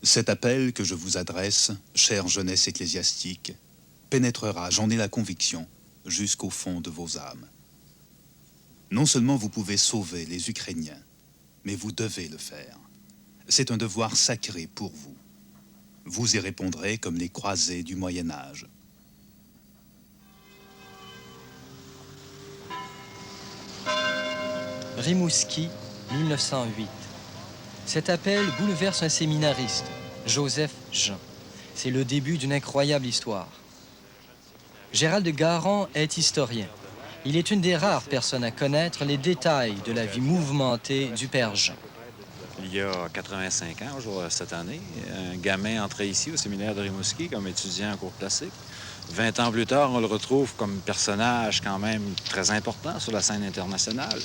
Cet appel que je vous adresse, chère jeunesse ecclésiastique, pénétrera, j'en ai la conviction, jusqu'au fond de vos âmes. Non seulement vous pouvez sauver les Ukrainiens, mais vous devez le faire. C'est un devoir sacré pour vous. Vous y répondrez comme les croisés du Moyen Âge. Rimouski, 1908. Cet appel bouleverse un séminariste, Joseph Jean. C'est le début d'une incroyable histoire. Gérald Garon est historien. Il est une des rares personnes à connaître les détails de la vie mouvementée du père Jean. Il y a 85 ans, cette année, un gamin entrait ici au séminaire de Rimouski comme étudiant en cours classique. 20 ans plus tard, on le retrouve comme personnage quand même très important sur la scène internationale.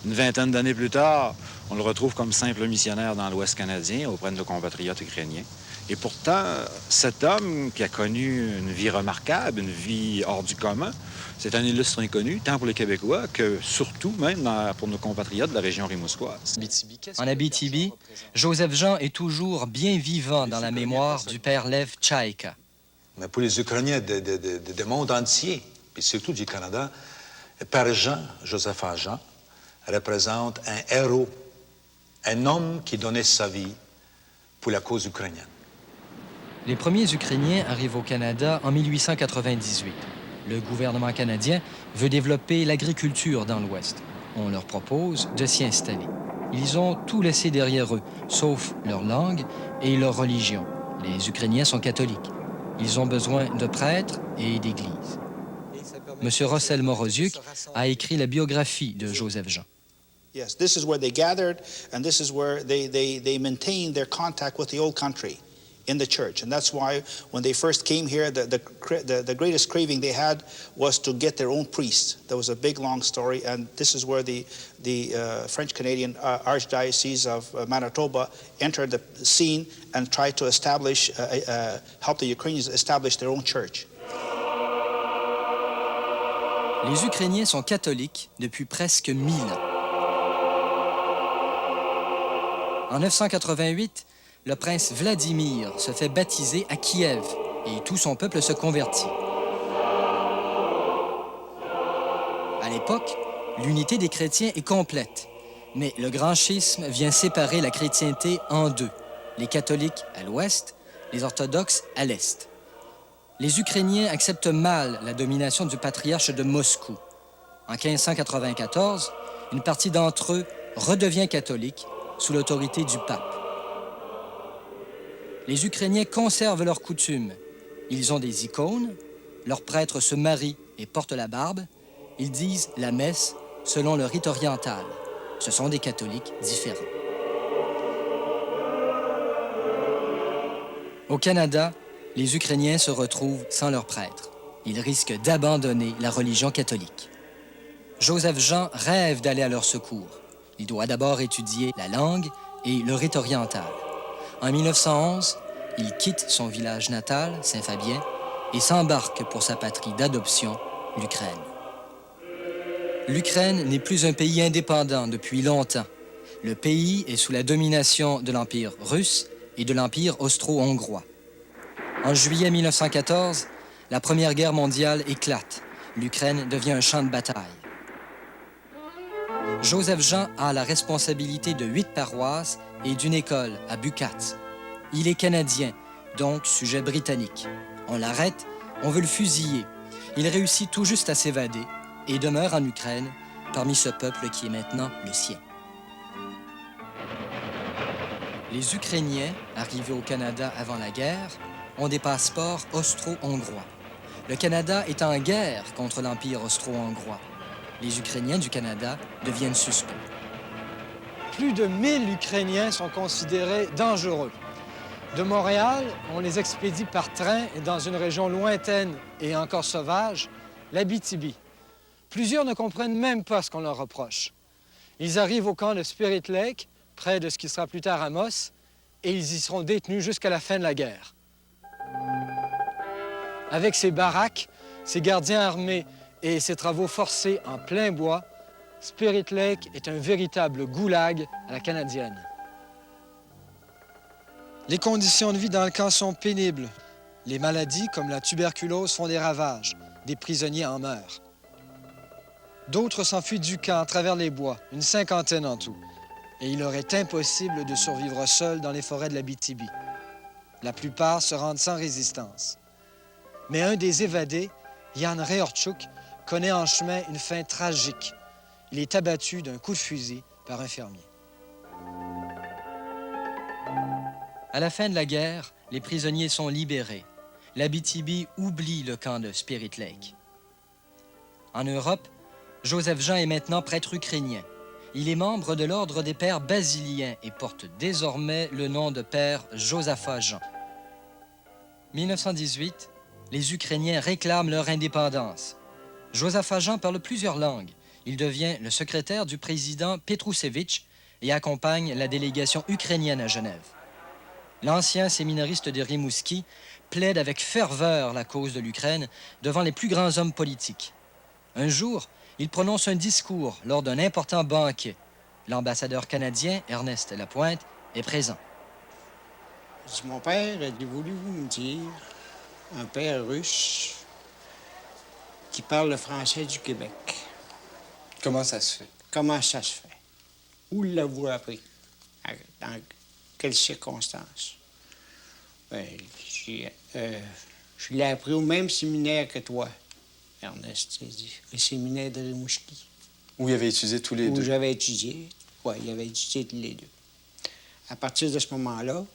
Une vingtaine d'années plus tard, on le retrouve comme simple missionnaire dans l'Ouest canadien auprès de nos compatriotes ukrainiens. Et pourtant, cet homme qui a connu une vie remarquable, une vie hors du commun, c'est un illustre inconnu, tant pour les Québécois que surtout même pour nos compatriotes de la région rimouskoise. En Abitibi, Joseph Jean est toujours bien vivant dans la mémoire du père Lev Tchaïka. Mais pour les Ukrainiens du monde entier, et surtout du Canada, le père Jean, Joseph Jean, représente un héros, un homme qui donnait sa vie pour la cause ukrainienne. Les premiers Ukrainiens arrivent au Canada en 1898. Le gouvernement canadien veut développer l'agriculture dans l'Ouest. On leur propose de s'y installer. Ils ont tout laissé derrière eux, sauf leur langue et leur religion. Les Ukrainiens sont catholiques. Ils ont besoin de prêtres et d'églises. M. Russell Moroziuk a écrit la biographie de Joseph Jean. Yes, this is where they gathered, and this is where they maintained their contact with the old country in the church. And that's why when they first came here, the greatest craving they had was to get their own priest. There was a big, long story, and this is where the French-Canadian Archdiocese of Manitoba entered the scene and tried to establish, help the Ukrainians establish their own church. Les Ukrainiens sont catholiques depuis presque 1000 ans. En 988, le prince Vladimir se fait baptiser à Kiev et tout son peuple se convertit. À l'époque, l'unité des chrétiens est complète, mais le grand schisme vient séparer la chrétienté en deux, les catholiques à l'ouest, les orthodoxes à l'est. Les Ukrainiens acceptent mal la domination du patriarche de Moscou. En 1594, une partie d'entre eux redevient catholique sous l'autorité du pape. Les Ukrainiens conservent leurs coutumes. Ils ont des icônes, leurs prêtres se marient et portent la barbe, ils disent la messe selon le rite oriental. Ce sont des catholiques différents. Au Canada, les Ukrainiens se retrouvent sans leurs prêtres. Ils risquent d'abandonner la religion catholique. Joseph Jean rêve d'aller à leur secours. Il doit d'abord étudier la langue et le rite oriental. En 1911, il quitte son village natal, Saint-Fabien, et s'embarque pour sa patrie d'adoption, l'Ukraine. L'Ukraine n'est plus un pays indépendant depuis longtemps. Le pays est sous la domination de l'Empire russe et de l'Empire austro-hongrois. En juillet 1914, la Première Guerre mondiale éclate. L'Ukraine devient un champ de bataille. Joseph Jean a la responsabilité de 8 paroisses et d'une école à Bukatz. Il est canadien, donc sujet britannique. On l'arrête, on veut le fusiller. Il réussit tout juste à s'évader et demeure en Ukraine, parmi ce peuple qui est maintenant le sien. Les Ukrainiens, arrivés au Canada avant la guerre, ont des passeports austro-hongrois. Le Canada est en guerre contre l'Empire austro-hongrois. Les Ukrainiens du Canada deviennent suspects. Plus de 1000 Ukrainiens sont considérés dangereux. De Montréal, on les expédie par train dans une région lointaine et encore sauvage, l'Abitibi. Plusieurs ne comprennent même pas ce qu'on leur reproche. Ils arrivent au camp de Spirit Lake, près de ce qui sera plus tard Amos, et ils y seront détenus jusqu'à la fin de la guerre. Avec ses baraques, ses gardiens armés et ses travaux forcés en plein bois, Spirit Lake est un véritable goulag à la canadienne. Les conditions de vie dans le camp sont pénibles. Les maladies, comme la tuberculose, font des ravages. Des prisonniers en meurent. D'autres s'enfuient du camp à travers les bois, une cinquantaine en tout. Et il leur est impossible de survivre seul dans les forêts de l'Abitibi. La plupart se rendent sans résistance. Mais un des évadés, Jan Reorchuk, connaît en chemin une fin tragique. Il est abattu d'un coup de fusil par un fermier. À la fin de la guerre, les prisonniers sont libérés. L'Abitibi oublie le camp de Spirit Lake. En Europe, Joseph Jean est maintenant prêtre ukrainien. Il est membre de l'Ordre des Pères basiliens et porte désormais le nom de Père Josaphat Jean. 1918, les Ukrainiens réclament leur indépendance. Josaphat Jean parle plusieurs langues. Il devient le secrétaire du président Petroussevitch et accompagne la délégation ukrainienne à Genève. L'ancien séminariste de Rimouski plaide avec ferveur la cause de l'Ukraine devant les plus grands hommes politiques. Un jour, il prononce un discours lors d'un important banquet. L'ambassadeur canadien, Ernest Lapointe, est présent. Mon père a voulu-vous me dire, un père russe qui parle le français du Québec. Comment ça se fait? Comment ça se fait? Où l'avez-vous appris? Dans quelles circonstances? Ben, je l'ai appris au même séminaire que toi, Ernest, il dit, le séminaire de Rimouski. Où il avait étudié tous les deux? Où j'avais étudié, oui, il avait étudié tous les deux. À partir de ce moment-là,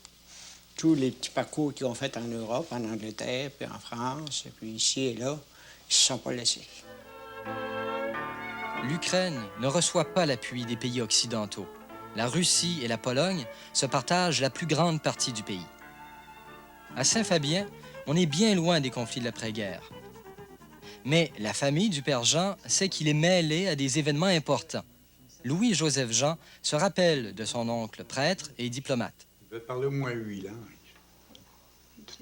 tous les petits parcours qu'ils ont fait en Europe, en Angleterre, puis en France, puis ici et là, ils se sont pas laissés. L'Ukraine ne reçoit pas l'appui des pays occidentaux. La Russie et la Pologne se partagent la plus grande partie du pays. À Saint-Fabien, on est bien loin des conflits de l'après-guerre. Mais la famille du père Jean sait qu'il est mêlé à des événements importants. Louis-Joseph Jean se rappelle de son oncle prêtre et diplomate. Il avait parlé au moins 8 langues.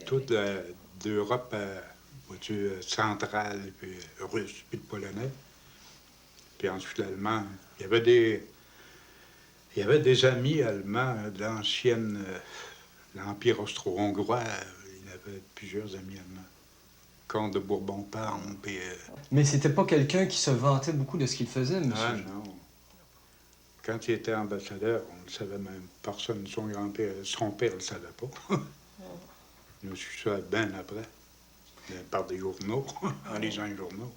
Toute d'Europe centrale, puis russe, puis le polonais. Puis ensuite l'allemand. Il y avait des amis allemands de l'ancienne... l'Empire austro-hongrois. Il y avait plusieurs amis allemands. Comte de Bourbon-Parme, puis... Mais c'était pas quelqu'un qui se vantait beaucoup de ce qu'il faisait, monsieur? Ah non. Quand il était ambassadeur, on ne le savait même. Personne, son grand-père, son père ne le savait pas. Il a su ça bien après, par des journaux, en lisant les journaux,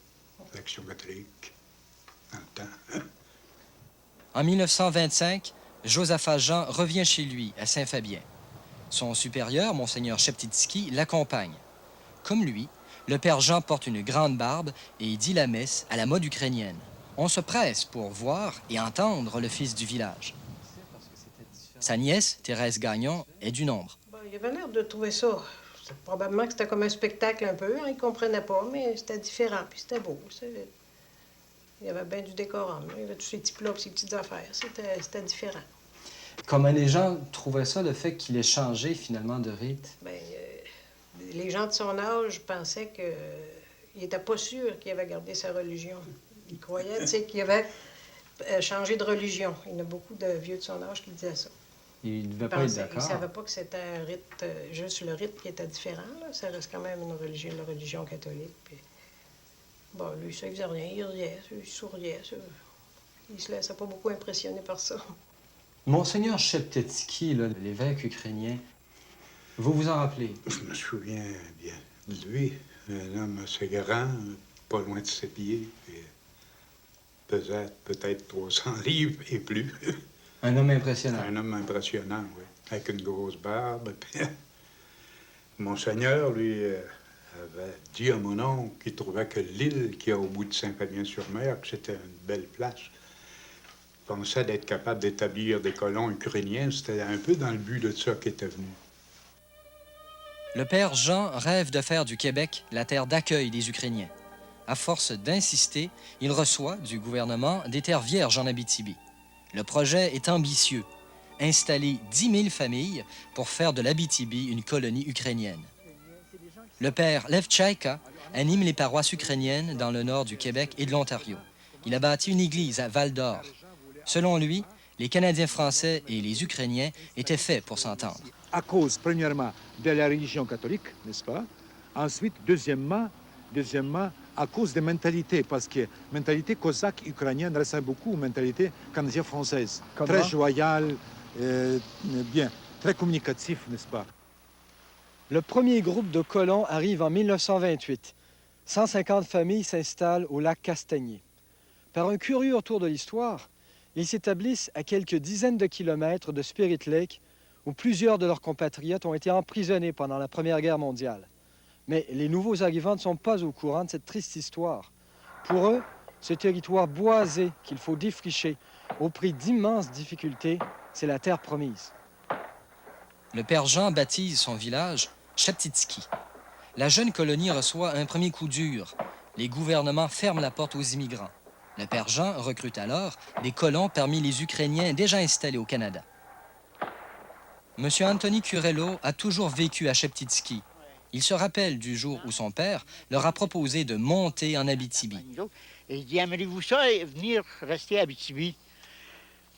l'Action catholique, dans le temps. En 1925, Josaphat Jean revient chez lui, à Saint-Fabien. Son supérieur, Monseigneur Sheptitsky, l'accompagne. Comme lui, le père Jean porte une grande barbe et dit la messe à la mode ukrainienne. On se presse pour voir et entendre le fils du village. Sa nièce, Thérèse Gagnon, est du nombre. Bon, il avait l'air de trouver ça. Probablement que c'était comme un spectacle un peu. Hein, il ne comprenait pas, mais c'était différent, puis c'était beau. Il y avait bien du décorum. Il y avait tous ces petits plats, ces petites affaires. C'était différent. Comment les gens trouvaient ça, le fait qu'il ait changé finalement de rite? Bien, les gens de son âge pensaient qu'il n'était pas sûr qu'il avait gardé sa religion. Il croyait, tu sais, qu'il avait changé de religion. Il y en a beaucoup de vieux de son âge qui disaient ça. Il ne devait pas être d'accord. Il ne savait pas que c'était un rite, juste le rite qui était différent. Là. Ça reste quand même une religion, la religion catholique. Puis, bon, lui, ça, il faisait rien. Il riait, il souriait. Ça. Il se laissait pas beaucoup impressionner par ça. Monseigneur Sheptetsky, l'évêque ukrainien, vous vous en rappelez? Je me souviens bien de lui. Un homme assez grand, pas loin de ses pieds, puis pesait peut-être 300 livres et plus. Un homme impressionnant. Un homme impressionnant, oui. Avec une grosse barbe. Monseigneur, lui, avait dit à mon oncle qu'il trouvait que l'île qui est au bout de Saint-Fabien-sur-Mer, que c'était une belle place. Il pensait d'être capable d'établir des colons ukrainiens. C'était un peu dans le but de ça qu'il était venu. Le père Jean rêve de faire du Québec la terre d'accueil des Ukrainiens. À force d'insister, il reçoit du gouvernement des terres vierges en Abitibi. Le projet est ambitieux. Installer 10 000 familles pour faire de l'Abitibi une colonie ukrainienne. Le père Lev Tchaïka anime les paroisses ukrainiennes dans le nord du Québec et de l'Ontario. Il a bâti une église à Val-d'Or. Selon lui, les Canadiens français et les Ukrainiens étaient faits pour s'entendre. à cause, premièrement, de la religion catholique, n'est-ce pas? Ensuite, deuxièmement, à cause des mentalités, parce que la mentalité cosaque ukrainienne ressemble beaucoup aux mentalités canadiennes-françaises. Très joyale, bien, très communicatif, n'est-ce pas? Le premier groupe de colons arrive en 1928. 150 familles s'installent au lac Castagnier. Par un curieux retour de l'histoire, ils s'établissent à quelques dizaines de kilomètres de Spirit Lake, où plusieurs de leurs compatriotes ont été emprisonnés pendant la Première Guerre mondiale. Mais les nouveaux arrivants ne sont pas au courant de cette triste histoire. Pour eux, ce territoire boisé qu'il faut défricher au prix d'immenses difficultés, c'est la terre promise. Le père Jean baptise son village Cheptitski. La jeune colonie reçoit un premier coup dur. Les gouvernements ferment la porte aux immigrants. Le père Jean recrute alors des colons parmi les Ukrainiens déjà installés au Canada. M. Anthony Curello a toujours vécu à Cheptitski. Il se rappelle du jour où son père leur a proposé de monter en Abitibi. Et il dit, aimeriez-vous ça venir rester à Abitibi?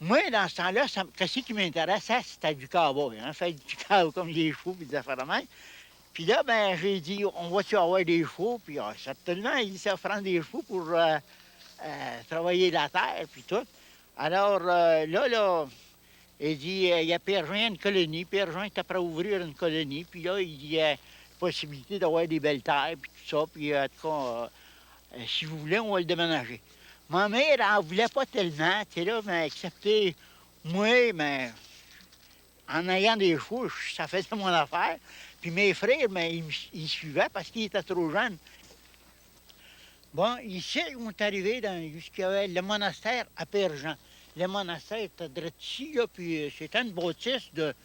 Moi, dans ce temps-là, qu'est-ce qui m'intéressait, c'était du cowboy, hein, faire du cowboy comme des chevaux et des affaires de même. Puis là, ben, j'ai dit, on va-tu avoir des chevaux? Puis certainement, il dit, ça prend des chevaux pour travailler la terre, puis tout. Alors, là, il dit, il y a Père Jean, une colonie. Père Jean est après ouvrir une colonie. Puis là, il dit, possibilité d'avoir des belles terres, puis tout ça. Puis, en tout cas, si vous voulez, on va le déménager. Ma mère, elle ne voulait pas tellement, tu sais, là, mais accepté, moi, mais en ayant des chevaux, ça faisait mon affaire. Puis mes frères, mais ils suivaient parce qu'ils étaient trop jeunes. Bon, ici, on est arrivé jusqu'il y avait le monastère à Père-Jean. Le monastère était direct ici, là, puis c'était une bâtisse de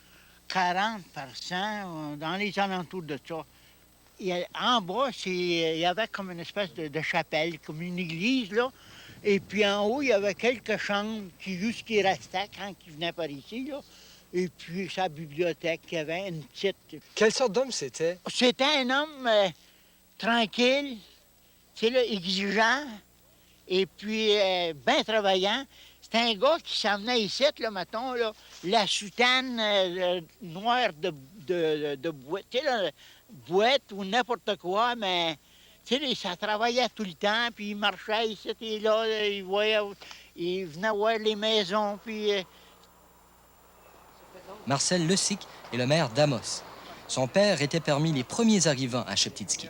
40% dans les alentours de ça. En bas, il y avait comme une espèce de chapelle, comme une église, là. Et puis en haut, il y avait quelques chambres qui restaient quand ils venaient par ici, là. Et puis sa bibliothèque, il y avait une petite... Quelle sorte d'homme c'était? C'était un homme tranquille, tu sais, là, exigeant, et puis bien travaillant. C'était un gars qui s'emmenait ici, là, mettons, là, la soutane noire de boîte, tu sais, là, boîte ou n'importe quoi, mais tu sais, ça travaillait tout le temps, puis il marchait ici et là, il venait voir les maisons, puis... Marcel Lessic est le maire d'Amos. Son père était parmi les premiers arrivants à Cheptitski.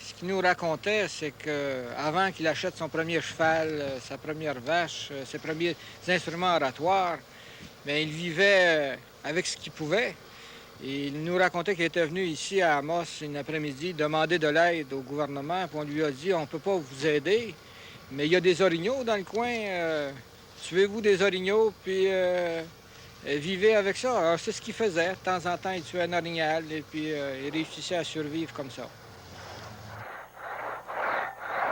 Ce qu'il nous racontait, c'est qu'avant qu'il achète son premier cheval, sa première vache, ses premiers instruments oratoires, bien, il vivait avec ce qu'il pouvait. Et il nous racontait qu'il était venu ici à Amos une après-midi demander de l'aide au gouvernement. Puis on lui a dit, on ne peut pas vous aider, mais il y a des orignaux dans le coin. Tuez-vous des orignaux, puis vivez avec ça. Alors c'est ce qu'il faisait. De temps en temps, il tuait un orignal et puis il réussissait à survivre comme ça.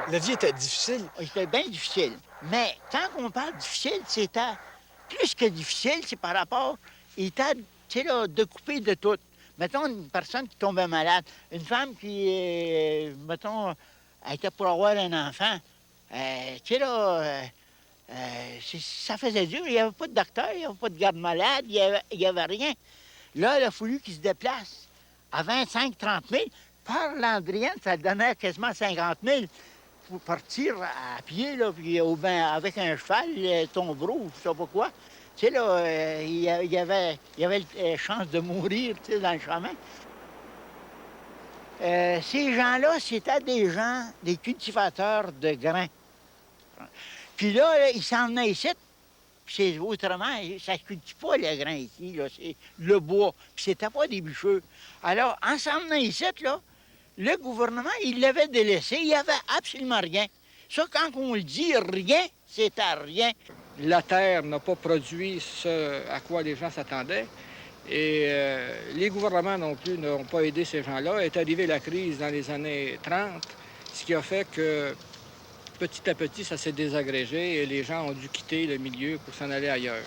La vie était difficile? C'était bien difficile. Mais quand on parle difficile, c'était plus que difficile, c'est par rapport... Il était, tu sais, là, de couper de tout. Mettons, une personne qui tombait malade, une femme qui, mettons, elle était pour avoir un enfant. Tu sais, là, ça faisait dur. Il n'y avait pas de docteur, il n'y avait pas de garde-malade, il n'y avait rien. Là, il a fallu qu'il se déplace à 25-30 000. Par Landrienne, ça donnait quasiment 50 000 pour partir à pied, là, puis avec un cheval, tombereau, je ne sais pas quoi. Tu sais, là, il y avait la chance de mourir, tu sais, dans le chemin. Ces gens-là, c'était des gens, des cultivateurs de grains. Puis là, ils s'en venaient ici, puis autrement, ça ne cultive pas le grain ici, là, c'est le bois, puis c'était pas des bûcheux. Alors, en s'en venant ici, là, le gouvernement, il l'avait délaissé, il n'y avait absolument rien. Ça, quand on le dit rien, c'est à rien. La terre n'a pas produit ce à quoi les gens s'attendaient. Et les gouvernements non plus n'ont pas aidé ces gens-là. Est arrivée la crise dans les années 30, ce qui a fait que petit à petit, ça s'est désagrégé et les gens ont dû quitter le milieu pour s'en aller ailleurs.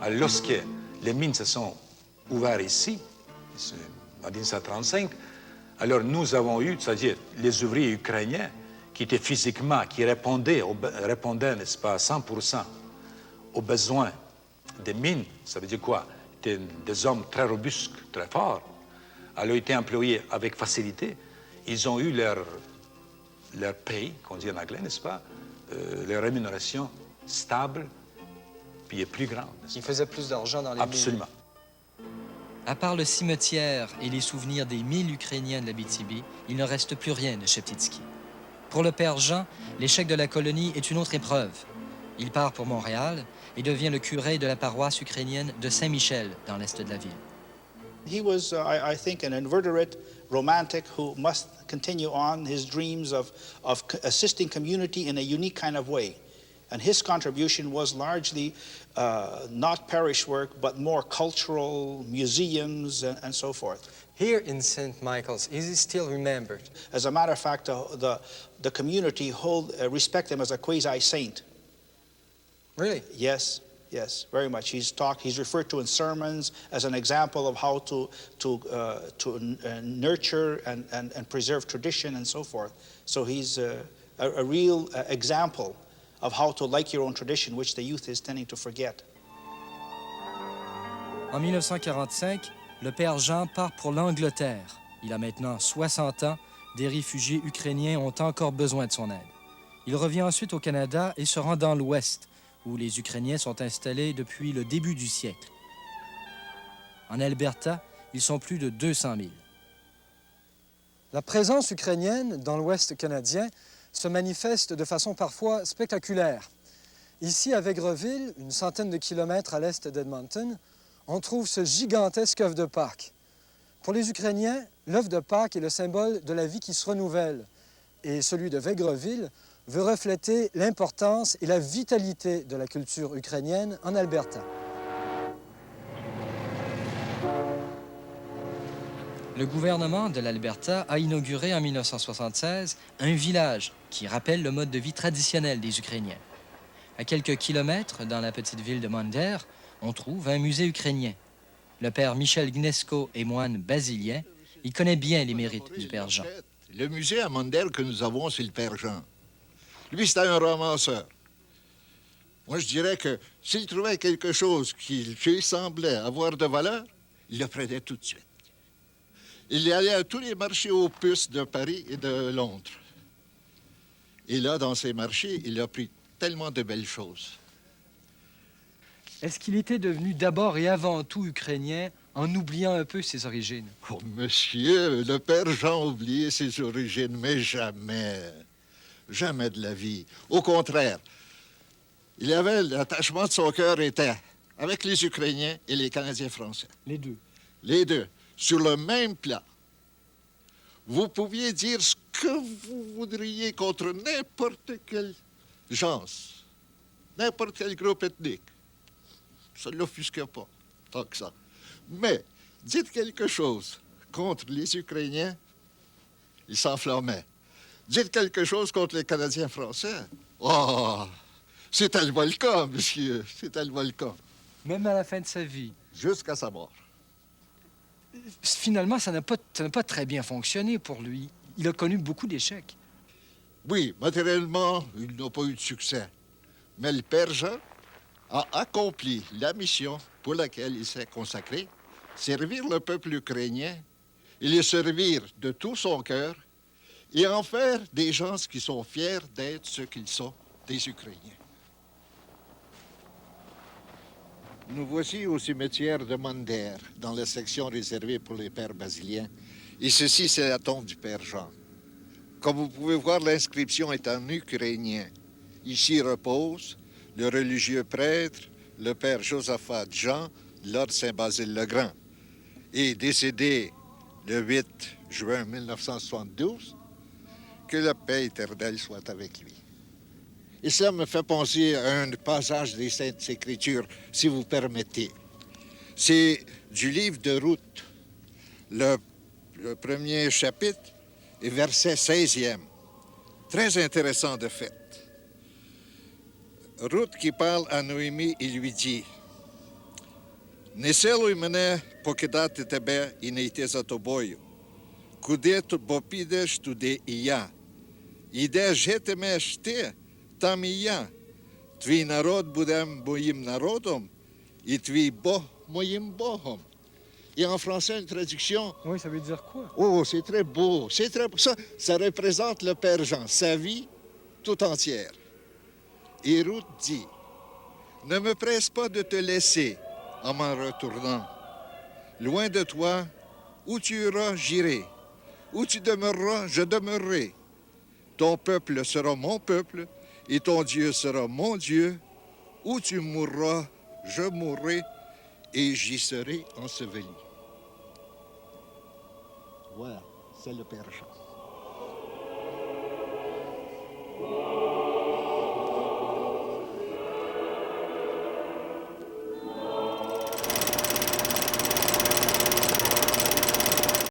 Alors, lorsque les mines se sont ouvertes ici, en 1935, alors nous avons eu, c'est-à-dire les ouvriers ukrainiens qui étaient physiquement, qui répondaient n'est-ce pas, à 100% aux besoins des mines. Ça veut dire quoi? des hommes très robustes, très forts, ont été employés avec facilité. Ils ont eu leur paye, qu'on dit en anglais, n'est-ce pas? Leur rémunération stable, puis plus grande. Ils faisaient plus d'argent dans les Absolument. À part le cimetière et les souvenirs des 1000 Ukrainiens de l'Abitibi, il ne reste plus rien de Cheptitski. Pour le père Jean, l'échec de la colonie est une autre épreuve. Il part pour Montréal et devient le curé de la paroisse ukrainienne de Saint-Michel, dans l'est de la ville. He was, I think, an invertebrate romantic who must continue on his dreams of assisting community in a unique kind of way. And his contribution was largely not parish work, but more cultural, museums, and so forth. Here in St. Michael's, is he still remembered? As a matter of fact, the community respect him as a quasi-saint. Really? Yes, yes, very much. He's referred to in sermons as an example of how to nurture and preserve tradition and so forth. So he's a real example of how to like your own tradition, which the youth is tending to forget. En 1945, le père Jean part pour l'Angleterre. Il a maintenant 60 ans. Des réfugiés ukrainiens ont encore besoin de son aide. Il revient ensuite au Canada et se rend dans l'Ouest, où les Ukrainiens sont installés depuis le début du siècle. En Alberta, ils sont plus de 200 000. La présence ukrainienne dans l'Ouest canadien se manifeste de façon parfois spectaculaire. Ici, à Vegreville, une centaine de kilomètres à l'est d'Edmonton, on trouve ce gigantesque œuf de Pâques. Pour les Ukrainiens, l'œuf de Pâques est le symbole de la vie qui se renouvelle. Et celui de Vegreville veut refléter l'importance et la vitalité de la culture ukrainienne en Alberta. Le gouvernement de l'Alberta a inauguré en 1976 un village qui rappelle le mode de vie traditionnel des Ukrainiens. À quelques kilomètres, dans la petite ville de Monder, on trouve un musée ukrainien. Le père Michel Gnesko est moine basilien. Il connaît bien les mérites du père Jean. Le musée à Monder que nous avons, c'est le père Jean. Lui, c'était un romanceur. Moi, je dirais que s'il trouvait quelque chose qui lui semblait avoir de valeur, il le prenait tout de suite. Il y allait à tous les marchés aux puces de Paris et de Londres. Et là, dans ces marchés, il a pris tellement de belles choses. Est-ce qu'il était devenu d'abord et avant tout ukrainien en oubliant un peu ses origines? Oh, monsieur, le père Jean a oublié ses origines, mais jamais. Jamais de la vie. Au contraire, il avait l'attachement de son cœur était avec les Ukrainiens et les Canadiens français. Les deux. Les deux, sur le même plan. Vous pouviez dire ce que vous voudriez contre n'importe quelle gens, n'importe quel groupe ethnique. Ça ne l'offusque pas, tant que ça. Mais dites quelque chose contre les Ukrainiens, ils s'enflammaient. Dites quelque chose contre les Canadiens français. Oh, c'était le volcan, monsieur, c'était le volcan. Même à la fin de sa vie. Jusqu'à sa mort. Finalement, ça n'a pas très bien fonctionné pour lui. Il a connu beaucoup d'échecs. Oui, matériellement, il n'a pas eu de succès. Mais le père Jean a accompli la mission pour laquelle il s'est consacré, servir le peuple ukrainien, et le servir de tout son cœur, et en faire des gens qui sont fiers d'être ce qu'ils sont, des Ukrainiens. Nous voici au cimetière de Monder, dans la section réservée pour les pères basiliens. Et ceci, c'est la tombe du père Jean. Comme vous pouvez voir, l'inscription est en ukrainien. Ici repose le religieux prêtre, le père Josaphat Jean, de l'ordre Saint-Basile-le-Grand, et décédé le 8 juin 1972, que la paix éternelle soit avec lui. Et ça me fait penser à un passage des Saintes Écritures, si vous permettez. C'est du livre de Ruth, le premier chapitre et verset 16e. Très intéressant de fait. Ruth qui parle à Noémie, il lui dit: «Не селуй мене покидати тебе і не йти за тобою. Куди бо підеш, туди і я. І де житимеш ти, там і я. Твій народ буде моїм народом, і твій Бог moyem bohom. Et en français, une traduction. Oui, ça veut dire quoi? Oh, c'est très beau. C'est très ça représente le Père Jean, sa vie tout entière. Et Ruth dit, ne me presse pas de te laisser en m'en retournant. Loin de toi, où tu iras, j'irai. Où tu demeureras, je demeurerai. Ton peuple sera mon peuple et ton Dieu sera mon Dieu. Où tu mourras, je mourrai et j'y serai enseveli. Voilà, c'est le Père Jean.